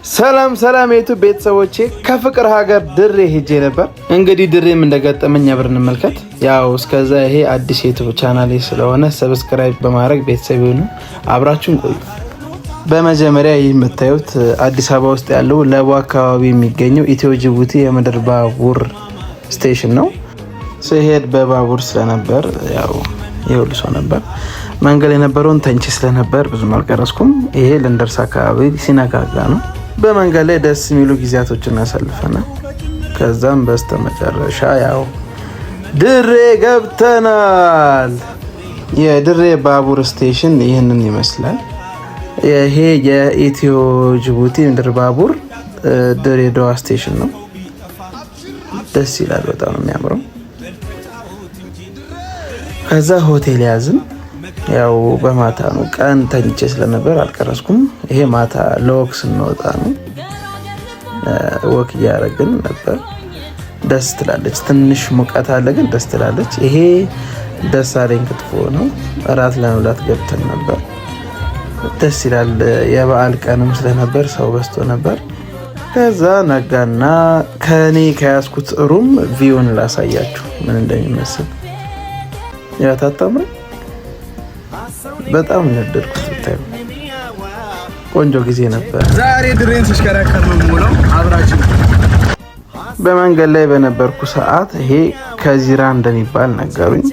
ሰላም የቱ ቤተሰቦቼ ከፍቅር ሀገር ድሬ ሄጄ ነበር። እንግዲህ ድሬም እንደገጠመኝ አብረን እንመልከት። ያው እስከዛ ይሄ አዲስ ዩቲዩብ ቻናሌ ስለሆነ ሰብስክራይብ በማድረግ ቤተሰብ ይሁኑ፣ አብራችሁን ቆዩ። በመጀመሪያ ይህ የምታዩት አዲስ አበባ ውስጥ ያለው ለቡ አካባቢ የሚገኘው ኢትዮ ጅቡቲ የምድር ባቡር ስቴሽን ነው። ስሄድ በባቡር ስለነበር ያው የሁሉ ሰው ነበር። መንገድ የነበረውን ተንቺ ስለነበር ብዙም አልቀረስኩም። ይሄ ልንደርስ አካባቢ ሲነጋጋ ነው። በመንገድ ላይ ደስ የሚሉ ጊዜያቶችን አሳልፈናል። ከዛም በስተመጨረሻ ያው ድሬ ገብተናል። የድሬ ባቡር ስቴሽን ይህንን ይመስላል። ይሄ የኢትዮ ጅቡቲ ምድር ባቡር ድሬዳዋ ስቴሽን ነው። ደስ ይላል፣ በጣም ነው የሚያምረው። ከዛ ሆቴል ያዝን። ያው በማታ ነው፣ ቀን ተኝቼ ስለነበር አልቀረስኩም። ይሄ ማታ ለወክ ስንወጣ ነው። ወክ እያደረግን ነበር። ደስ ትላለች። ትንሽ ሙቀት አለ ግን ደስ ትላለች። ይሄ ደሳለኝ ክትፎ ነው። እራት ለመብላት ገብተን ነበር። ደስ ይላል። የበዓል ቀንም ስለነበር ሰው በዝቶ ነበር። ከዛ ነጋና ከኔ ከያዝኩት ሩም ቪውን ላሳያችሁ ምን እንደሚመስል። ያ ታታምሩ በጣም ነደድኩት። ብታዩ ቆንጆ ጊዜ ነበር። ዛሬ ድሬን ሲሽከረከር ነው የምውለው። አብራችሁ በመንገድ ላይ በነበርኩ ሰዓት ይሄ ከዚራ እንደሚባል ነገሩኝ።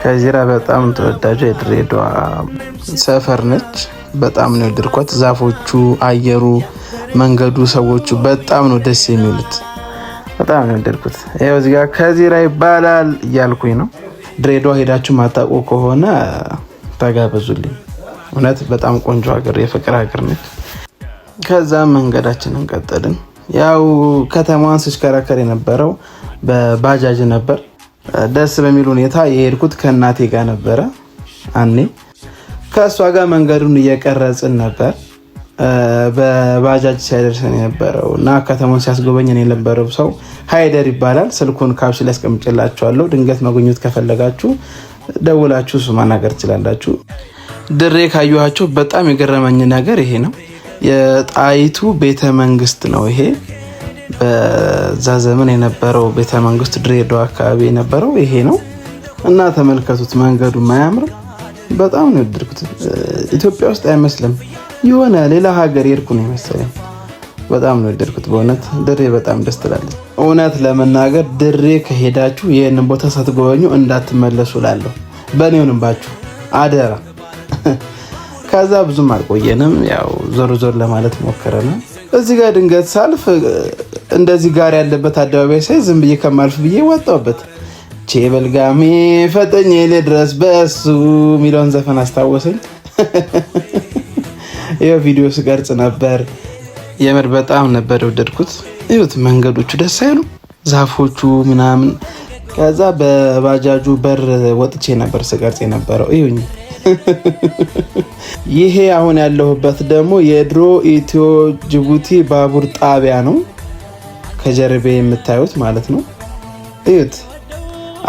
ከዚራ በጣም ተወዳጁ የድሬዳዋ ሰፈር ነች። በጣም ነው የወደድኳት። ዛፎቹ፣ አየሩ፣ መንገዱ፣ ሰዎቹ በጣም ነው ደስ የሚሉት። በጣም ነው የወደድኩት። ይኸው እዚህ ጋር ከዚራ ይባላል እያልኩኝ ነው። ድሬዳዋ ሄዳችሁ ማታውቁ ከሆነ ተጋበዙልኝ። እውነት በጣም ቆንጆ ሀገር፣ የፍቅር ሀገር ነች። ከዛም መንገዳችንን ቀጠልን። ያው ከተማዋን ስሽከረከር የነበረው በባጃጅ ነበር። ደስ በሚል ሁኔታ የሄድኩት ከእናቴ ጋር ነበረ። አኔ ከእሷ ጋር መንገዱን እየቀረጽን ነበር። በባጃጅ ሲያደርሰን የነበረው እና ከተማውን ሲያስጎበኘን የነበረው ሰው ሃይደር ይባላል። ስልኩን ካፕሽ ላይ አስቀምጬላችኋለሁ። ድንገት መጎብኘት ከፈለጋችሁ ደውላችሁ እሱ ማናገር ትችላላችሁ። ድሬ ካየኋቸው በጣም የገረመኝ ነገር ይሄ ነው። የጣይቱ ቤተ መንግስት ነው ይሄ። በዛ ዘመን የነበረው ቤተ መንግስት ድሬዳዋ አካባቢ የነበረው ይሄ ነው እና ተመልከቱት። መንገዱ ማያምር በጣም ነው የወደድኩት። ኢትዮጵያ ውስጥ አይመስልም፣ የሆነ ሌላ ሀገር የሄድኩ ነው የመሰለኝ። በጣም ነው የወደድኩት በእውነት። ድሬ በጣም ደስ ትላለች። እውነት ለመናገር ድሬ ከሄዳችሁ ይህንን ቦታ ሳትጎበኙ እንዳትመለሱ ላለሁ በእኔ ሆንባችሁ አደራ። ከዛ ብዙም አልቆየንም። ያው ዞር ለማለት ሞከረናል። እዚህ ጋር ድንገት ሳልፍ እንደዚህ ጋር ያለበት አደባባይ ሳይ ዝም ብዬ ከማልፍ ብዬ ወጣሁበት። ቼ በልጋሜ ፈጠኝ ልድረስ በሱ የሚለውን ዘፈን አስታወሰኝ። ይኸው ቪዲዮ ስቀርጽ ነበር። የምር በጣም ነበር የወደድኩት። እዩት፣ መንገዶቹ ደስ አይሉ፣ ዛፎቹ ምናምን። ከዛ በባጃጁ በር ወጥቼ ነበር ስቀርጽ የነበረው። እዩኝ። ይሄ አሁን ያለሁበት ደግሞ የድሮ ኢትዮ ጅቡቲ ባቡር ጣቢያ ነው። ከጀርቤ የምታዩት ማለት ነው። እዩት፣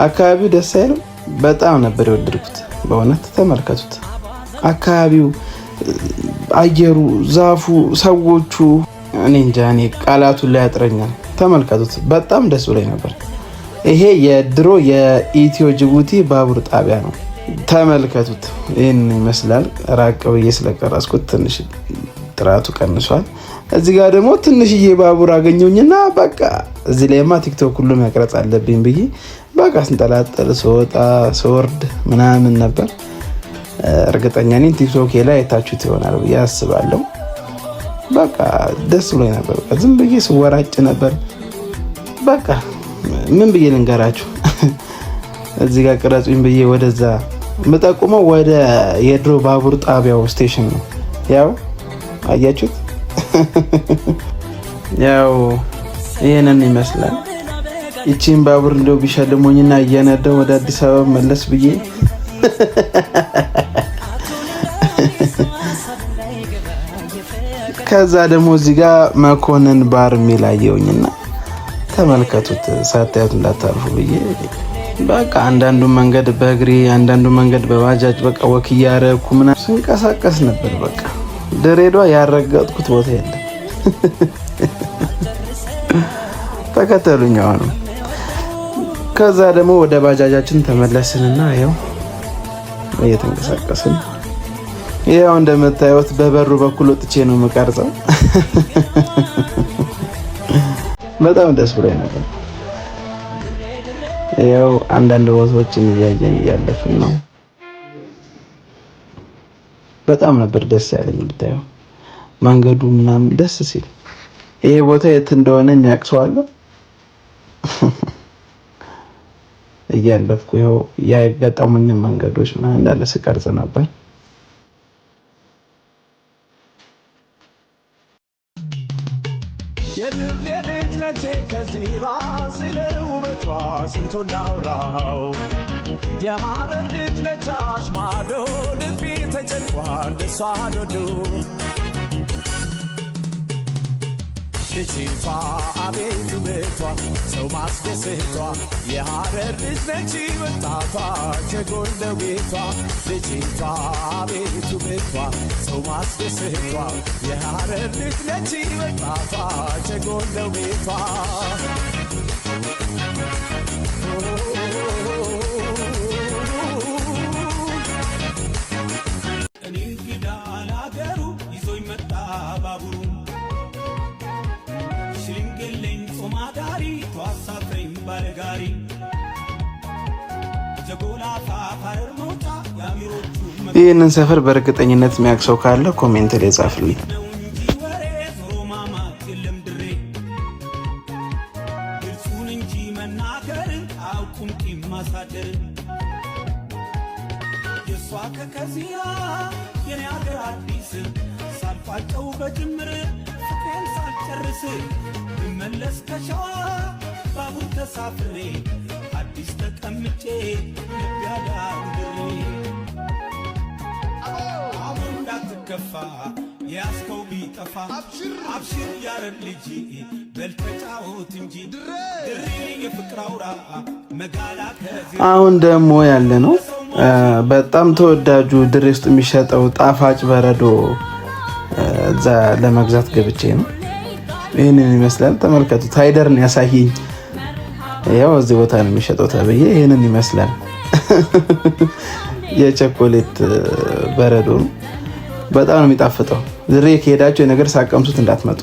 አካባቢው ደስ አይልም? በጣም ነበር የወደድኩት በእውነት። ተመልከቱት፣ አካባቢው፣ አየሩ፣ ዛፉ፣ ሰዎቹ፣ እኔ እንጃ፣ እኔ ቃላቱን ላይ ያጥረኛል። ተመልከቱት፣ በጣም ደስ ብሎኝ ነበር። ይሄ የድሮ የኢትዮ ጅቡቲ ባቡር ጣቢያ ነው። ተመልከቱት፣ ይህን ይመስላል። ራቅ ብዬ ስለቀረጽኩት ትንሽ ጥራቱ ቀንሷል። እዚህ ጋር ደግሞ ትንሽዬ ባቡር አገኘሁኝና በቃ እዚህ ላይማ ቲክቶክ ሁሉ መቅረጽ አለብኝ ብዬ በቃ ስንጠላጠል ስወጣ ስወርድ ምናምን ነበር። እርግጠኛ ነኝ ቲክቶክ ላይ አይታችሁት ይሆናል ብዬ አስባለሁ። በቃ ደስ ብሎኝ ነበር። በቃ ዝም ብዬ ስወራጭ ነበር። በቃ ምን ብዬ ልንገራችሁ። እዚህ ጋር ቅረጹኝ ብዬ ወደዛ የምጠቁመው ወደ የድሮ ባቡር ጣቢያው ስቴሽን ነው። ያው አያችሁት፣ ያው ይሄንን ይመስላል። ይቺን ባቡር እንደው ቢሸልሙኝና እየነዳው ወደ አዲስ አበባ መለስ ብዬ ከዛ ደግሞ እዚህ ጋር መኮንን ባር የሚል አየሁኝና ተመልከቱት፣ ሳታዩት እንዳታርፉ ብዬ በቃ አንዳንዱ መንገድ በእግሬ አንዳንዱ መንገድ በባጃጅ በቃ ወክ እያደረኩ ምናምን ስንቀሳቀስ ነበር። በቃ ድሬዳዋ ያረገጥኩት ቦታ የለም። ተከተሉኝ አሁን። ከዛ ደግሞ ወደ ባጃጃችን ተመለስንና ያው እየተንቀሳቀስን ያው እንደምታዩት በበሩ በኩል ወጥቼ ነው የምቀርጸው። በጣም ደስ ብሎኝ ነበር። ያው አንዳንድ ቦታዎችን እያየን እያለፍን ነው። በጣም ነበር ደስ ያለኝ። ብታዩ መንገዱ ምናምን ደስ ሲል ይሄ ቦታ የት እንደሆነ የሚያውቅ እያለፍኩ ያው ያጋጠሙኝ መንገዶች ምናምን እንዳለ ስቀርጽ ነበር። ልጅቷ አቤት ውበቷ ሰው ማስደሰቷ የሀረር ልጅ ነች ወጣቷ ጀጎል ቤቷ ልጅቷ አቤት ውበቷ ሰው ማስደሰቷ የሀረር ልጅ ነች ወጣቷ ጀጎል ቤቷ እኔ እንግዳ አላገሩ ይዞኝ መጣ ባቡሩ ሽንግልኝ ጾማዳሪ ተዋሳፈኝ ባለጋሪ ጀጎላፋ ፋረር ሞታ ያሚሮቹ ይህንን ሰፈር በእርግጠኝነት የሚያውቅ ካለ ኮሜንት ላይ ጻፍልኝ። ሳልፋጨው በጅምር ፍቅሬን ሳልጨርስ ብመለስ ከሸዋ ባቡር ተሳፍሬ አዲስ ተቀምጬ ልቢያዳ እንድሬ አሁን እንዳትከፋ የያዝከው ቢጠፋ አብሽር ያረድ ልጅ በልተጫወት እንጂ ድሬ የፍቅር አውራ መጋላ ከዚህ አሁን ደግሞ ያለ ነው በጣም ተወዳጁ ድሬ ውስጥ የሚሸጠው ጣፋጭ በረዶ እዛ ለመግዛት ገብቼ ነው። ይሄንን ይመስላል። ተመልከቱት። ሃይደርን ያሳየኝ ያው እዚህ ቦታ ነው የሚሸጠው ተብዬ ይሄንን ይመስላል። የቸኮሌት በረዶ በጣም ነው የሚጣፍጠው። ድሬ ከሄዳችሁ የነገር ሳቀምሱት እንዳትመጡ።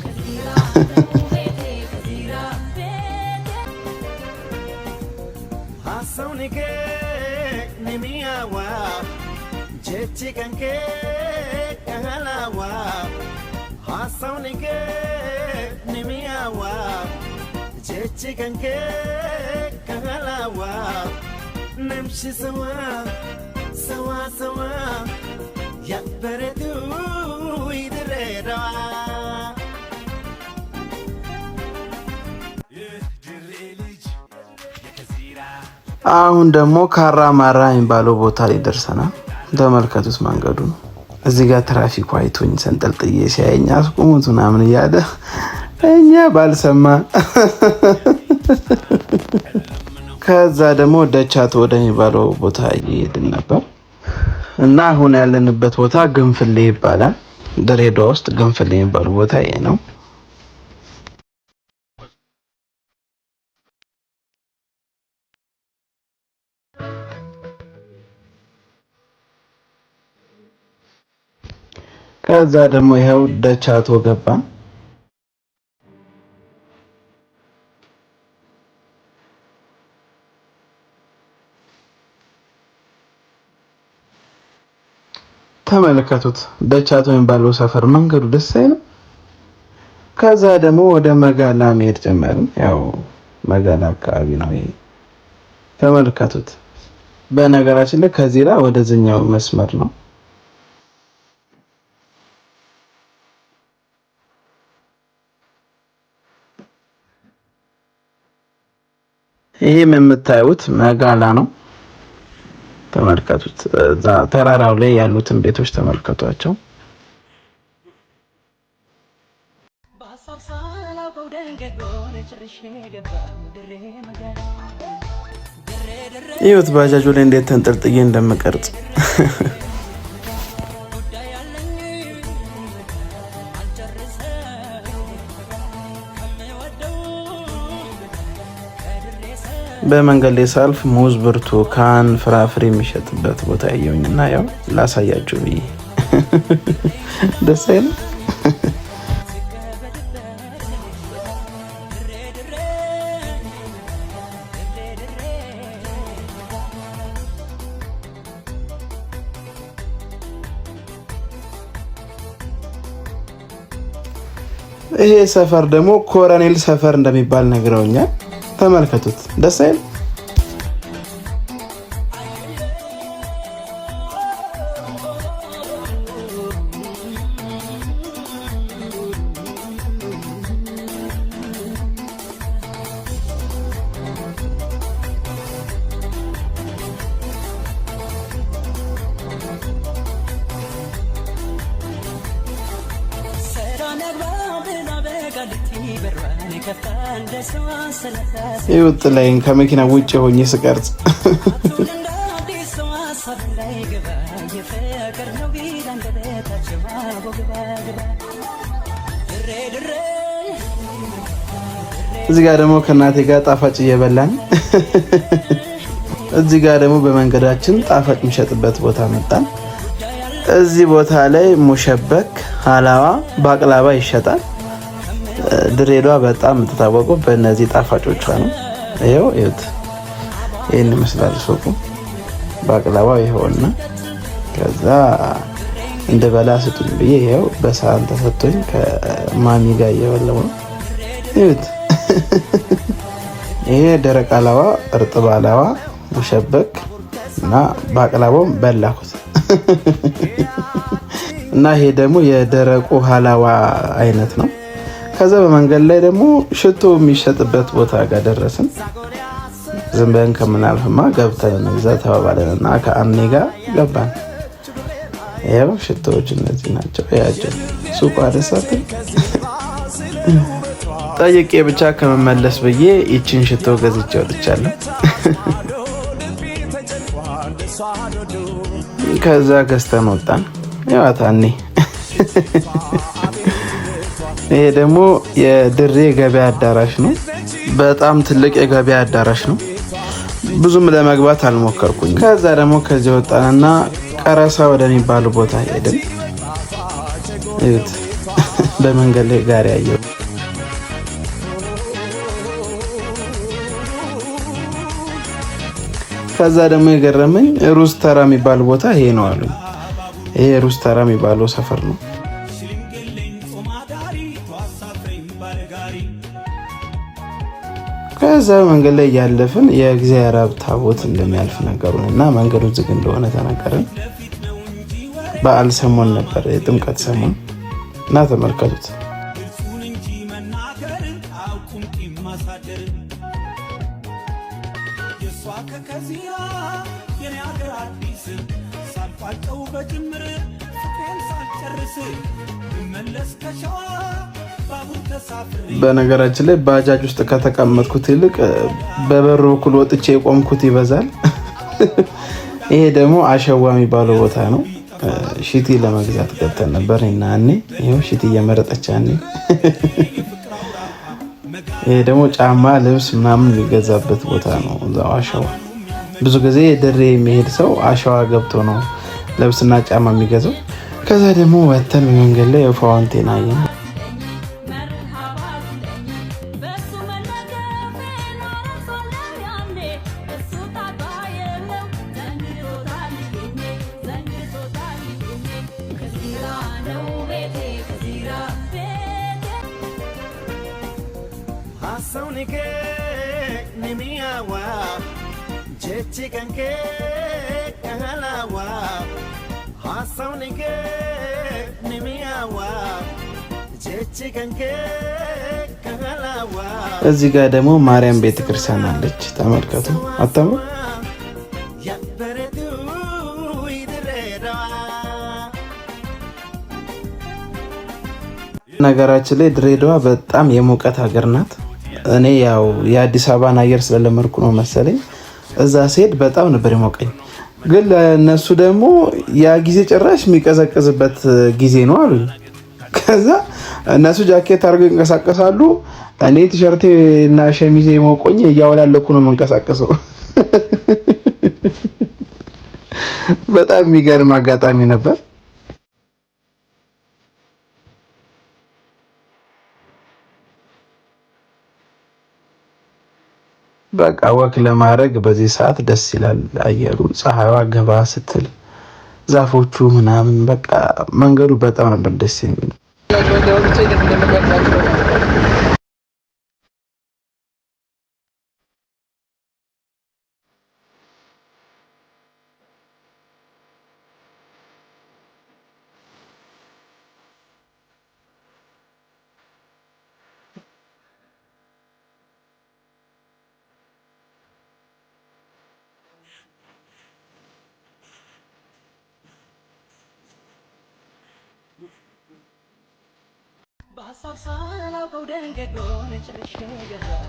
አሁን ደግሞ ካራማራ የሚባለው ቦታ ላይ ደርሰናል። ተመልከቱት መንገዱን። እዚህ ጋር ትራፊኩ አይቶኝ ሰንጠልጥዬ ሲያየኝ አስቆሙት ምናምን እያለ እኛ ባልሰማ ከዛ ደግሞ ደቻቶ ወደሚባለው ቦታ እየሄድን ነበር እና አሁን ያለንበት ቦታ ግንፍሌ ይባላል። ድሬዳዋ ውስጥ ግንፍሌ የሚባለው ቦታ ይሄ ነው። ከዛ ደግሞ ይሄው ደቻቶ ገባን። ተመልከቱት። ደቻቶ የሚባለው ሰፈር መንገዱ ደስ አይልም? ከዛ ደግሞ ወደ መጋላ መሄድ ጀመርን። ያው መጋላ አካባቢ ነው ይሄ። ተመልከቱት። በነገራችን ላይ ከዚህ ላይ ወደዚህኛው መስመር ነው። ይሄም የምታዩት መጋላ ነው። ተመልከቱት። እዛ ተራራው ላይ ያሉትን ቤቶች ተመልከቷቸው። ይኸውት ባጃጁ ላይ እንዴት ተንጠልጥዬ እንደምቀርጽ በመንገድ ላይ ሳልፍ ሙዝ፣ ብርቱካን፣ ፍራፍሬ የሚሸጥበት ቦታ ያየሁኝና ያው ላሳያችሁ ብዬ ደስ አይልም? ይሄ ሰፈር ደግሞ ኮሎኔል ሰፈር እንደሚባል ነግረውኛል። ተመልከቱት፣ ደስ አይል? ይውጥ ላይ ከመኪና ውጭ ሆኜ ስቀርጽ እዚህ ጋር ደግሞ ከእናቴ ጋር ጣፋጭ እየበላን እዚህ ጋር ደግሞ በመንገዳችን ጣፋጭ የሚሸጥበት ቦታ መጣን። እዚህ ቦታ ላይ ሙሸበክ፣ ሀላዋ፣ ባቅላባ ይሸጣል። ድሬዳዋ በጣም የምትታወቀው በእነዚህ ጣፋጮቿ ነው። ይሄው እዩት፣ ይሄን ይመስላል ሱቁ። ባቅላባው ይሄውና ከዛ እንደበላ ስጡኝ ብዬ ይሄው በሳህን ተሰጥቶኝ ከማሚ ጋር እየበላሁ ነው። እዩት። ይሄ ደረቅ ሀላዋ፣ እርጥብ ሀላዋ፣ ሙሸበክ እና ባቅላባውን በላኩት እና ይሄ ደግሞ የደረቁ ሀላዋ አይነት ነው። ከዛ በመንገድ ላይ ደግሞ ሽቶ የሚሸጥበት ቦታ ጋር ደረስን። ዝም ብለን ከምናልፍማ ገብተን መግዛት ተባባለንና ከአኔ ጋር ገባን። ይኸው ሽቶዎች እነዚህ ናቸው። ያቸው ሱቁ አደሳትን ጠይቄ ብቻ ከመመለስ ብዬ ይችን ሽቶ ገዝቼ ወጥቻለሁ። ከዛ ገዝተን ወጣን። ያው አታኔ ይሄ ደግሞ የድሬ ገበያ አዳራሽ ነው። በጣም ትልቅ የገበያ አዳራሽ ነው። ብዙም ለመግባት አልሞከርኩኝ። ከዛ ደግሞ ከዚህ ወጣንና ቀረሳ ወደሚባሉ ቦታ ሄድን። እዩት፣ በመንገድ ላይ ጋር ያየው። ከዛ ደግሞ የገረመኝ ሩዝ ተራ የሚባል ቦታ ይሄ ነው አሉኝ። ይሄ ሩዝ ተራ የሚባለው ሰፈር ነው። ከዛ መንገድ ላይ ያለፍን የእግዚአብሔር አብ ታቦት እንደሚያልፍ ነገሩን እና መንገዱ ዝግ እንደሆነ ተነገረን። በዓል ሰሞን ነበር፣ የጥምቀት ሰሞን እና ተመልከቱት። በነገራችን ላይ ባጃጅ ውስጥ ከተቀመጥኩት ይልቅ በበሩ በኩል ወጥቼ የቆምኩት ይበዛል። ይሄ ደግሞ አሸዋ የሚባለው ቦታ ነው። ሽቲ ለመግዛት ገብተን ነበር እና እኔ ይሄው ሽቲ እየመረጠች እኔ ይሄ ደግሞ ጫማ፣ ልብስ ምናምን የሚገዛበት ቦታ ነው። እዛው አሸዋ ብዙ ጊዜ ድሬ የሚሄድ ሰው አሸዋ ገብቶ ነው ልብስና ጫማ የሚገዛው። ከዛ ደግሞ ወተን በመንገድ ላይ ፋውንቴን አየን። እዚህ ጋር ደግሞ ማርያም ቤተክርስቲያን አለች። ተመልከቱ። አታምሩ? ነገራችን ላይ ድሬዳዋ በጣም የሙቀት ሀገር ናት። እኔ ያው የአዲስ አበባን አየር ስለለመድኩ ነው መሰለኝ እዛ ስሄድ በጣም ነበር የሞቀኝ። ግን ለነሱ ደግሞ ያ ጊዜ ጭራሽ የሚቀዘቅዝበት ጊዜ ነው አሉ። ከዛ እነሱ ጃኬት አድርገው ይንቀሳቀሳሉ። እኔ ቲሸርቴ እና ሸሚዜ ሞቆኝ እያወላለኩ ነው የምንቀሳቀሰው። በጣም የሚገርም አጋጣሚ ነበር። በቃ ወክ ለማድረግ በዚህ ሰዓት ደስ ይላል አየሩ፣ ፀሐይዋ ገባ ስትል ዛፎቹ ምናምን በቃ መንገዱ በጣም ነበር ደስ የሚል።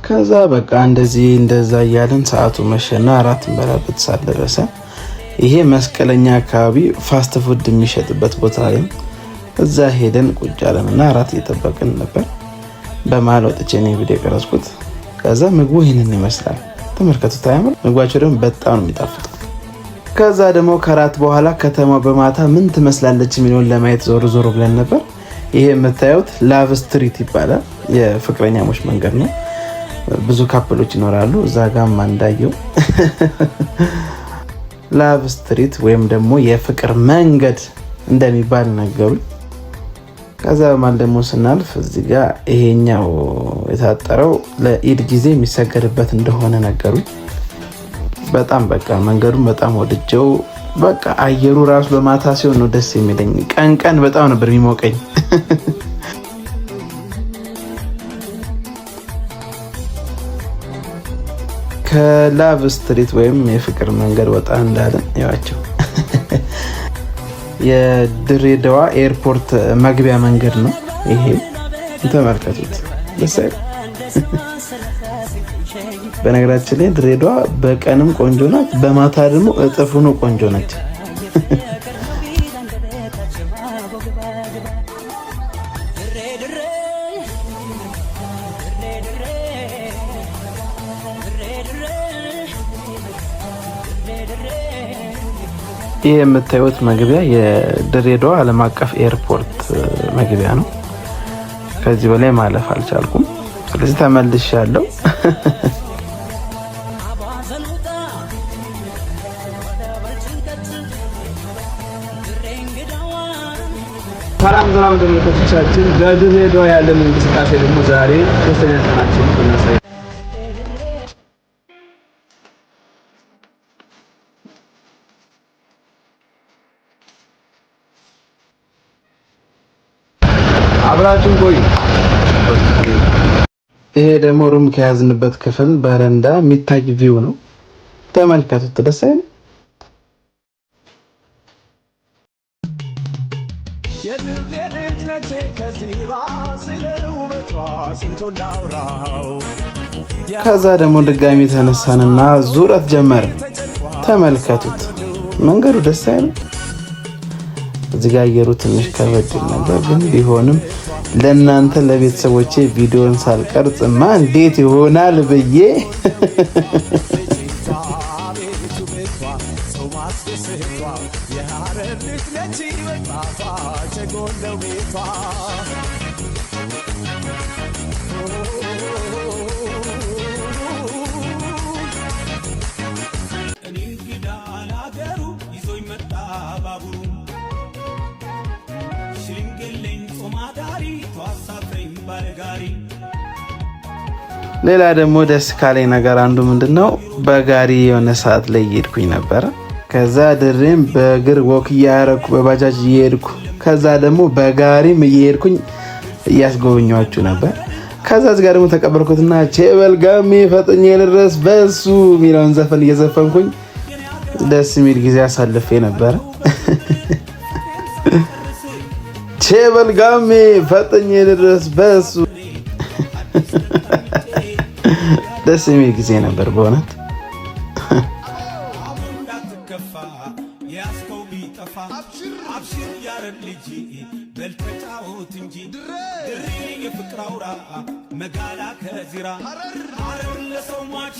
ከዛ በቃ እንደዛ እያልን ሰዓቱ መሸና እራት እንበላበት ሰዓት ደረሰ። ይሄ መስቀለኛ አካባቢ ፋስት ፉድ የሚሸጥበት ቦታ ላይ እዛ ሄደን ቁጭ አለንና እራት እየጠበቅን ነበር። በመሀል ወጥቼ ነው ቪዲዮ ቀረጽኩት። ከዛ ምግቡ ይህንን ይመስላል። ተመልከቱት። አያምር? ምግባቸው ደግሞ በጣም ነው የሚጣፍጠው። ከዛ ደግሞ ከራት በኋላ ከተማው በማታ ምን ትመስላለች የሚለውን ለማየት ዞር ብለን ነበር። ይሄ የምታዩት ላቭ ስትሪት ይባላል። የፍቅረኛሞች መንገድ ነው። ብዙ ካፕሎች ይኖራሉ። እዛ ጋም አንዳየው ላቭ ስትሪት ወይም ደግሞ የፍቅር መንገድ እንደሚባል ነገሩኝ። ከዛ በማል ደግሞ ስናልፍ እዚህ ጋር ይሄኛው የታጠረው ለኢድ ጊዜ የሚሰገድበት እንደሆነ ነገሩኝ። በጣም በቃ መንገዱን በጣም ወድጀው፣ በቃ አየሩ ራሱ በማታ ሲሆን ነው ደስ የሚለኝ። ቀን በጣም ነበር የሚሞቀኝ። ከላቭ ስትሪት ወይም የፍቅር መንገድ ወጣ እንዳለን ያቸው የድሬዳዋ ኤርፖርት መግቢያ መንገድ ነው ይሄ። ተመልከቱት። ደስ አይል? በነገራችን ላይ ድሬዳዋ በቀንም ቆንጆ ናት፣ በማታ ደግሞ እጥፍ ነው ቆንጆ ነች። ይህ የምታዩት መግቢያ የድሬዳዋ ዓለም አቀፍ ኤርፖርት መግቢያ ነው። ከዚህ በላይ ማለፍ አልቻልኩም። ስለዚህ ተመልሻለሁ። ሰላም ተመልካቾቻችን፣ በድሬዳዋ ያለን እንቅስቃሴ ደግሞ ዛሬ ሶስተኛ ቀናችን እናሳይ። አብራችን ቆይ። ይሄ ደግሞ ሩም ከያዝንበት ክፍል በረንዳ የሚታይ ቪው ነው። ተመልከቱት። ደስ አይል? ከዛ ደግሞ ድጋሚ ተነሳንና ዙረት ጀመርን። ተመልከቱት። መንገዱ ደስ አይል? እዚህ ጋር አየሩ ትንሽ ከበድ ነበር፣ ግን ቢሆንም ለእናንተ ለቤተሰቦቼ ቪዲዮን ሳልቀርጽማ እንዴት ይሆናል ብዬ ሌላ ደግሞ ደስ ካለኝ ነገር አንዱ ምንድነው፣ በጋሪ የሆነ ሰዓት ላይ እየሄድኩኝ ነበረ። ከዛ ድሬም በእግር ወክ እያደረኩ በባጃጅ እየሄድኩ ከዛ ደግሞ በጋሪም እየሄድኩኝ እያስጎበኛችሁ ነበር። ከዛ እዚህ ጋር ደግሞ ተቀበልኩትና ቼበል ጋሜ ፈጥኜ ልድረስ በሱ የሚለውን ዘፈን እየዘፈንኩኝ ደስ የሚል ጊዜ አሳልፌ ነበረ። ቼበል ጋሜ ፈጥኜ ልድረስ በሱ ደስ የሚል ጊዜ ነበር በእውነት።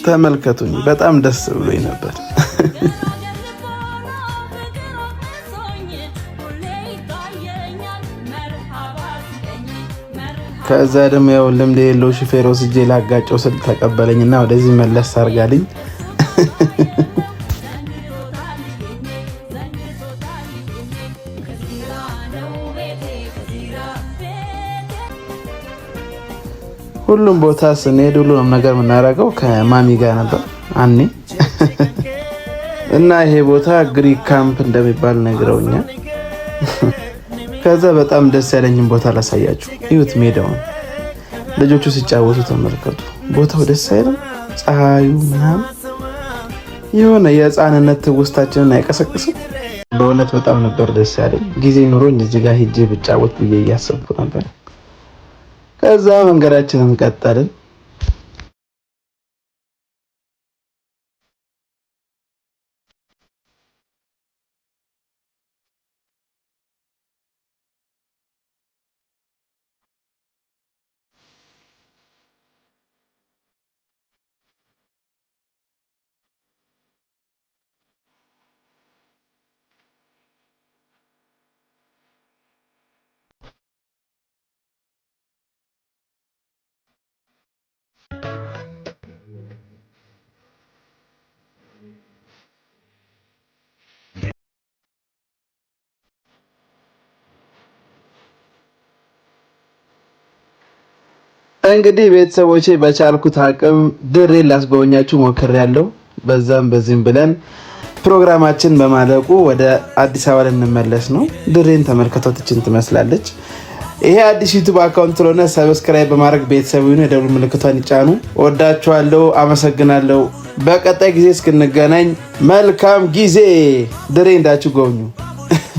ተመልከቱኝ፣ በጣም ደስ ብሎኝ ነበር። ከዛ ደግሞ ያው ልምድ የሌለው ሹፌር ወስጄ ላጋጨው ስል ተቀበለኝና ወደዚህ መለስ አድርጋልኝ ሁሉም ቦታ ስንሄድ ሁሉንም ነገር የምናደርገው ከማሚ ጋር ነበር አኔ እና ይሄ ቦታ ግሪክ ካምፕ እንደሚባል ነግረውኛል። ከዛ በጣም ደስ ያለኝን ቦታ ላሳያችሁ። እዩት፣ ሜዳውን ልጆቹ ሲጫወቱ ተመልከቱ። ቦታው ደስ አይልም? ፀሐዩ ምናምን የሆነ የህፃንነት ትውስታችንን አይቀሰቅስም? በእውነት በጣም ነበር ደስ ያለኝ። ጊዜ ኑሮኝ እዚህ ጋር ሄጄ ብጫወት ብዬ እያሰብኩ ነበር። ከዛ መንገዳችንን ቀጠልን። እንግዲህ ቤተሰቦቼ በቻልኩት አቅም ድሬን ላስጎበኛችሁ ሞክሬያለሁ። በዛም በዚህም ብለን ፕሮግራማችን በማለቁ ወደ አዲስ አበባ ልንመለስ ነው። ድሬን ተመልከቷት፣ እችን ትመስላለች። ይሄ አዲስ ዩቲዩብ አካውንት ስለሆነ ሰብስክራይብ በማድረግ ቤተሰብ ይሁኑ፣ የደወል ምልክቷን ይጫኑ። ወዳችኋለሁ፣ አመሰግናለሁ። በቀጣይ ጊዜ እስክንገናኝ መልካም ጊዜ። ድሬ እንዳችሁ ጎብኙ።